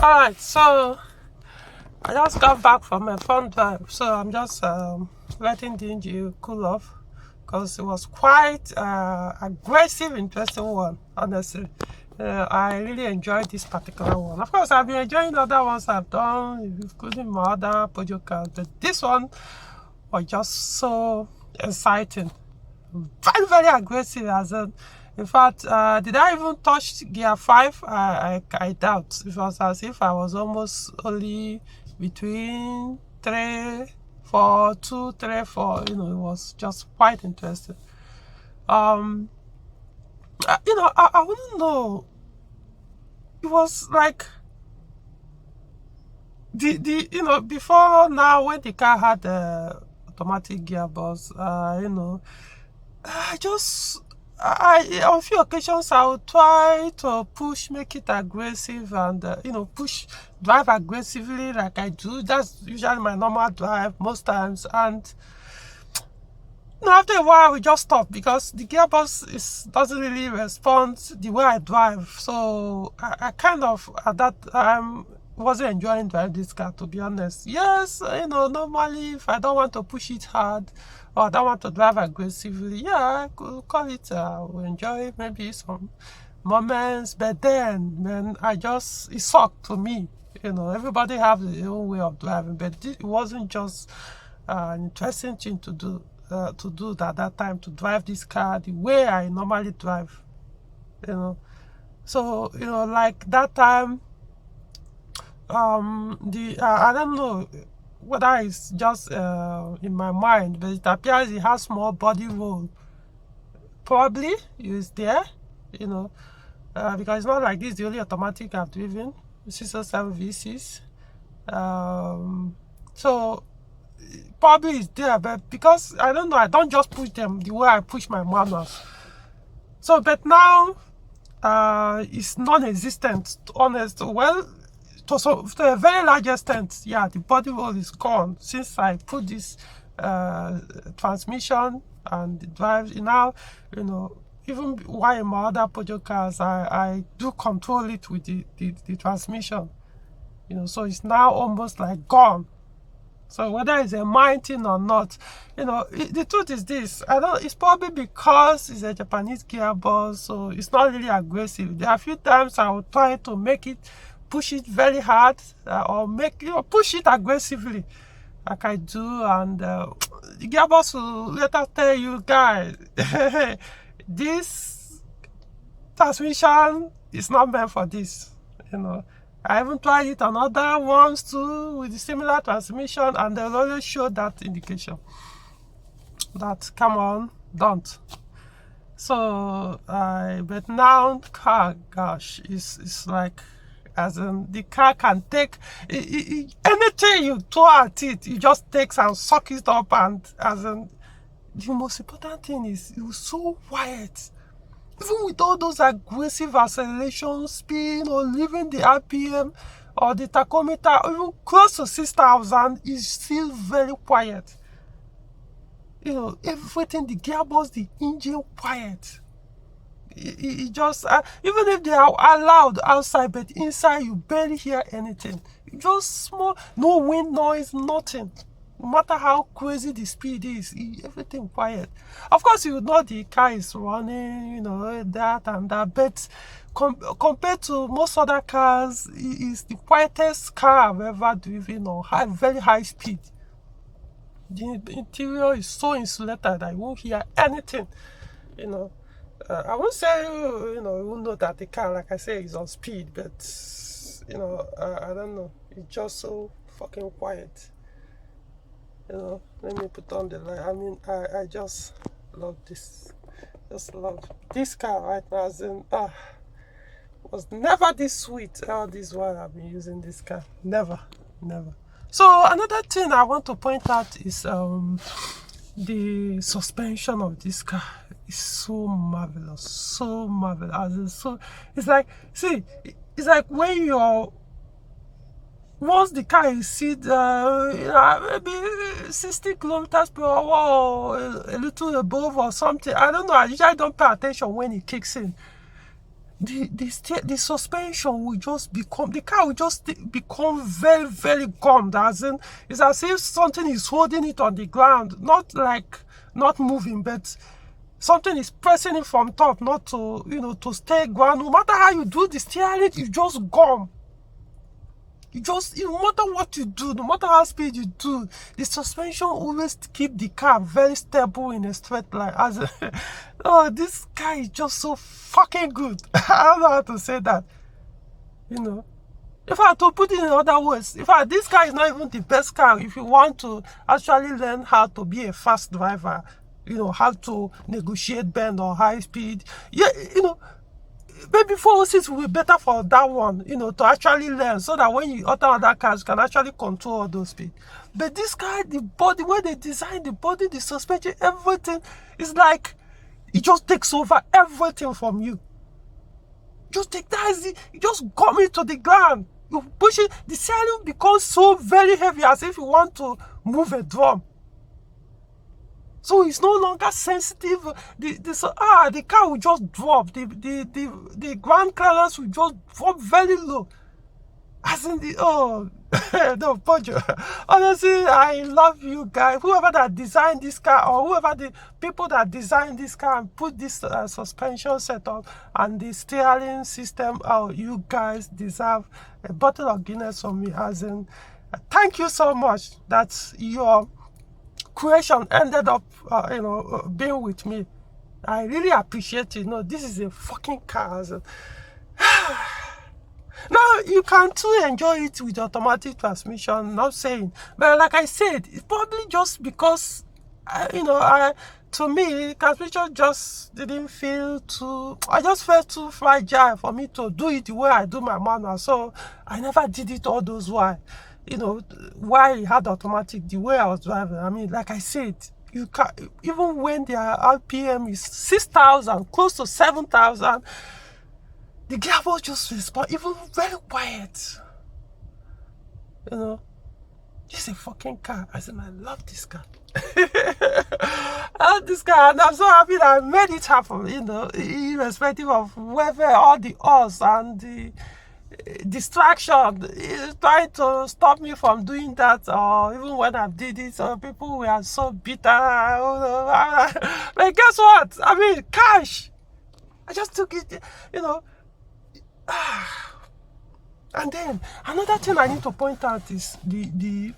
Alright, so I just got back from a fun drive, so I'm just letting the engine cool off because it was quite aggressive, interesting one, honestly. I really enjoyed this particular one. Of course, I've been enjoying other ones I've done, including my other podcasts, but this one was just so exciting. Very, very aggressive. In fact, did I even touch gear 5? I doubt. It was as if I was almost only between 3, 4, 2, 3, 4. It was just quite interesting. I wouldn't know. It was like before now when the car had the automatic gearbox, on a few occasions I would try to make it aggressive and drive aggressively like I do. That's usually my normal drive most times, and after a while we just stop because the gearbox doesn't really respond the way I drive. So I kind of at that time wasn't enjoying driving this car, to be honest. Yes, normally if I don't want to push it hard or I don't want to drive aggressively, yeah, I could call it will enjoy maybe some moments, but then it sucked to me. Everybody have their own way of driving, but it wasn't just an interesting thing to do at that time, to drive this car the way I normally drive. So like that time, I don't know whether it's just in my mind, but it appears it has more body roll. Probably it's there, because it's not like this the only automatic I've driven, 607 V6. So probably it's there, but because I don't know, I don't just push them the way I push my manuals. So, but now it's non-existent, honest. Well, to a very large extent, yeah, the body roll is gone since I put this transmission and the drive. Now, even while in my other Peugeot cars, I do control it with the transmission. So it's now almost like gone. So whether it's a mind thing or not, the truth is this. It's probably because it's a Japanese gearbox, so it's not really aggressive. There are a few times I will try to push it very hard, or push it aggressively, like I do, and the gearbox will later tell you, guys, this transmission is not meant for this. I haven't tried it on other ones too with the similar transmission, and they'll always show that indication that, come on, don't. So but now car, gosh, it's like, as in the car can take anything you throw at it, it just takes and suck it up, and as in the most important thing is it was so quiet. Even with all those aggressive acceleration speed or leaving the RPM or the tachometer even close to 6,000, is still very quiet. Everything, the gearbox, the engine, quiet. It just, even if they are loud outside, but inside you barely hear anything. Just small, no wind noise, nothing. No matter how crazy the speed is, everything quiet. Of course, the car is running, that and that, but compared to most other cars, it's the quietest car I've ever driven on very high speed. The interior is so insulated that you won't hear anything, I won't say, you won't know that the car, like I say, is on speed, but, I don't know. It's just so fucking quiet. Let me put on the light. I just love this. Just love this car right now. As in, was never this sweet all this while I've been using this car. Never. So another thing I want to point out is the suspension of this car is so marvelous. As in, so it's like, see, it's like when you're, once the car is maybe 60 kilometers per hour or a little above or something, I don't know. I usually don't pay attention when it kicks in. the suspension will just become, the car will just become very, very gummed, as in, it's as if something is holding it on the ground, not like not moving, but something is pressing it from top, not to, to stay ground. No matter how you do the steering, you just gum. No matter what you do, no matter how speed you do, the suspension always keep the car very stable in a straight line. Oh, this car is just so fucking good. I don't know how to say that. If I had to put it in other words, this car is not even the best car if you want to actually learn how to be a fast driver, how to negotiate bend or high speed. Yeah, maybe 406 will be better for that one, to actually learn, so that when you enter other cars, you can actually control all those speed. But this car, the body, where they design the body, the suspension, everything, is like, it just takes over everything from you. Just take that, you just got me to the ground. You push it, the steering becomes so very heavy, as if you want to move a drum. So it's no longer sensitive. The car will just drop. The ground clearance will just drop very low. As in no, Pojo. Honestly, I love you guys. Whoever that designed this car, or whoever the people that designed this car and put this suspension setup and the steering system, you guys deserve a bottle of Guinness from me. As in, thank you so much. That's your creation ended up, being with me. I really appreciate it. This is a fucking car. Now, you can too enjoy it with automatic transmission, not saying. But like I said, it's probably just because, to me, transmission just didn't feel too, I just felt too fragile for me to do it the way I do my manual. So I never did it all those while. Why it had automatic, the way I was driving. I mean, like I said, you can, even when their RPM is 6,000, close to 7,000, the gearbox just responds, even very quiet. It's a fucking car. I said, I love this car. I love this car, and I'm so happy that I made it happen, irrespective of whether all the odds and the distraction is trying to stop me from doing that, or even when I did it, people were so bitter. But guess what? I mean, cash. I just took it, And then another thing I need to point out is the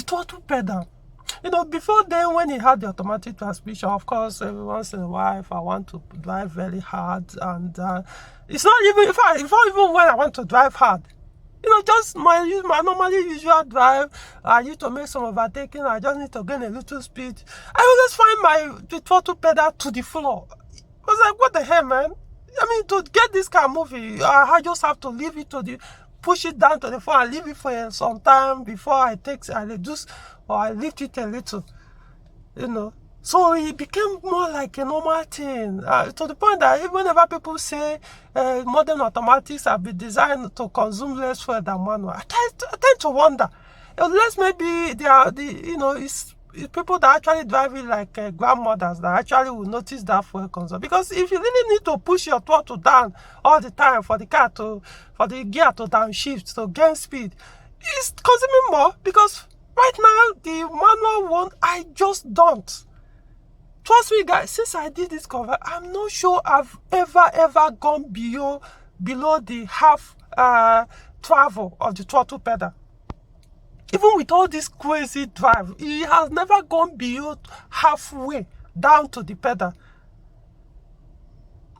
throttle pedal. Before then, when it had the automatic transmission, of course, every once in a while, if I want to drive very hard, and it's not even even when I want to drive hard, just my normally usual drive, I need to make some overtaking, I just need to gain a little speed. I always find the throttle pedal to the floor. I was like, what the hell, man? I mean, to get this car moving, I just have to leave it push it down to the floor and leave it for some time before I reduce or I lift it a little, So it became more like a normal thing, to the point that even whenever people say modern automatics have been designed to consume less fuel than manual, I tend to wonder, unless maybe they are it's people that actually drive it like grandmothers that actually will notice that fuel consumption. Because if you really need to push your throttle down all the time for the gear to downshift to gain speed, it's consuming more. Because right now the manual one, I just don't. Trust me, guys. Since I did this cover, I'm not sure I've ever gone below the half travel of the throttle pedal. Even with all this crazy drive, it has never gone beyond halfway down to the pedal.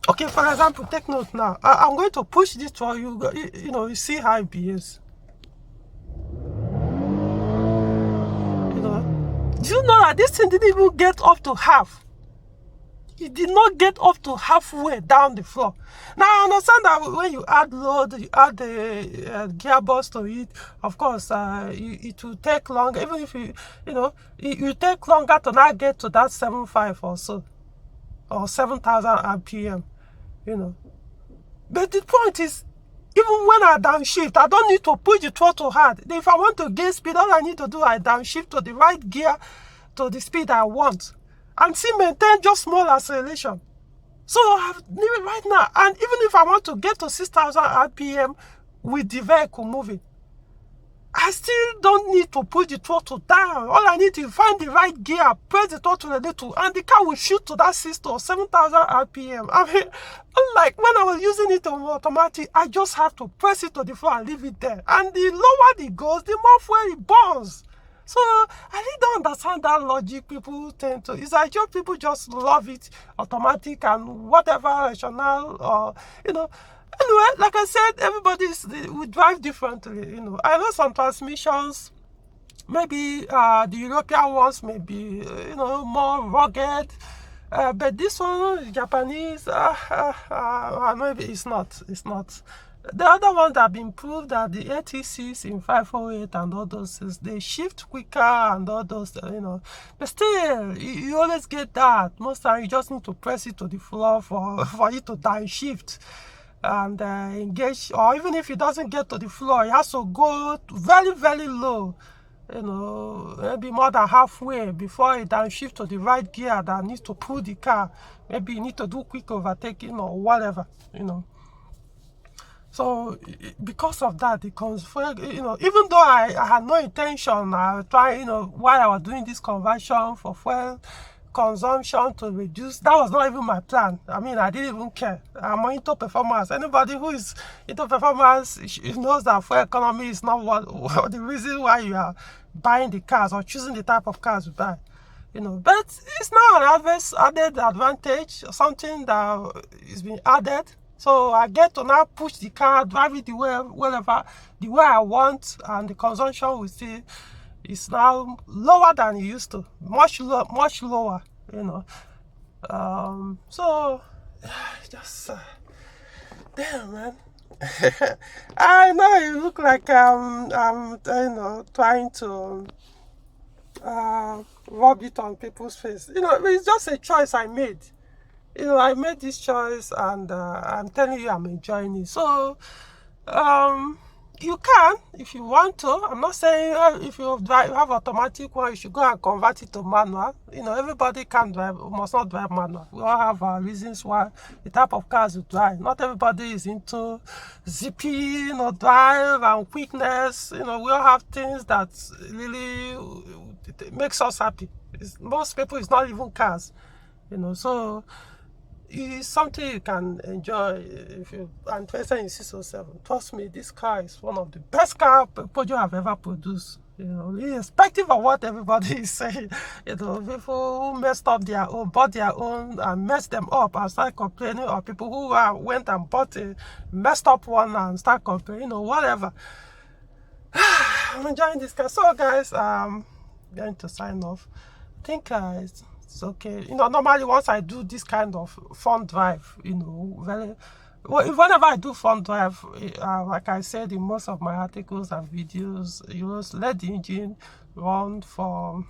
Okay, for example, take note now. I'm going to push this for you. You see how it behaves. Do you know that this thing didn't even get up to half? It did not get up to halfway down the floor. Now, I understand that when you add load, you add the gearbox to it, of course, it will take longer. Even if it will take longer to not get to that 7.5 or so, or 7,000 RPM, But the point is, even when I downshift, I don't need to push the throttle hard. If I want to gain speed, all I need to do, I downshift to the right gear to the speed I want, and still maintain just small acceleration. So even right now, and even if I want to get to 6,000 RPM with the vehicle moving, I still don't need to put the throttle down. All I need to find the right gear, press the throttle a little, and the car will shoot to that 6,000 or 7,000 RPM. I mean, unlike when I was using it on automatic, I just have to press it to the floor and leave it there. And the lower it goes, the more fuel it burns. So I really don't understand that logic people tend to. It's like people just love it automatic and whatever rationale or Anyway, like I said, we drive differently. I know some transmissions, maybe the European ones may be more rugged, but this one, Japanese, maybe it's not. It's not. The other ones that have been proved that the ATCs in 508 and all those things, they shift quicker and all those, But still, you always get that. Most times, you just need to press it to the floor for it to downshift and engage. Or even if it doesn't get to the floor, it has to go very, very low. Maybe more than halfway before it downshift to the right gear that needs to pull the car. Maybe you need to do quick overtaking or whatever, So because of that, it comes even though I had no intention, I was trying, while I was doing this conversion for fuel consumption to reduce, that was not even my plan. I mean, I didn't even care. I'm into performance. Anybody who is into performance knows that fuel economy is not what the reason why you are buying the cars or choosing the type of cars you buy. But it's now an added advantage, something that is being added. So I get to now push the car, drive it the way I want, and the consumption will see is now lower than it used to, much lower, So just damn, man. I know it look like I'm trying to rub it on people's face. It's just a choice I made. I made this choice, and I'm telling you, I'm enjoying it. So, you can, if you want to. I'm not saying if you have automatic one, you should go and convert it to manual. Everybody can drive, must not drive manual. We all have our reasons why the type of cars we drive. Not everybody is into zippy, drive and quickness. We all have things that really makes us happy. Most people, it's not even cars. So it's something you can enjoy if you are interested in 607. Trust me, this car is one of the best car Peugeot have ever produced. Irrespective of what everybody is saying, people who messed up their own, bought their own and messed them up and start complaining, or people who went and bought a messed up one and start complaining, whatever. I'm enjoying this car. So guys, I'm going to sign off. I think it's okay. Normally once I do this kind of fun drive, whenever I do fun drive, like I said in most of my articles and videos, you just let the engine run for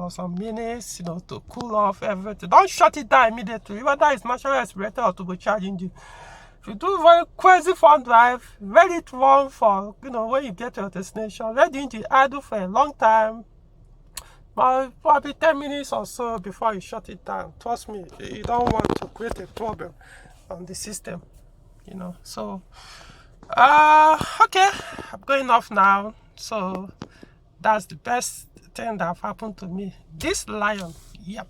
some minutes, to cool off everything. Don't shut it down immediately, whether it's natural aspirator or turbocharged engine. If you do very crazy fun drive, let it run for, when you get to your destination, let the engine idle for a long time, probably 10 minutes or so before you shut it down. Trust me, you don't want to create a problem on the system, So, okay, I'm going off now. So, that's the best thing that have happened to me. This lion, yep.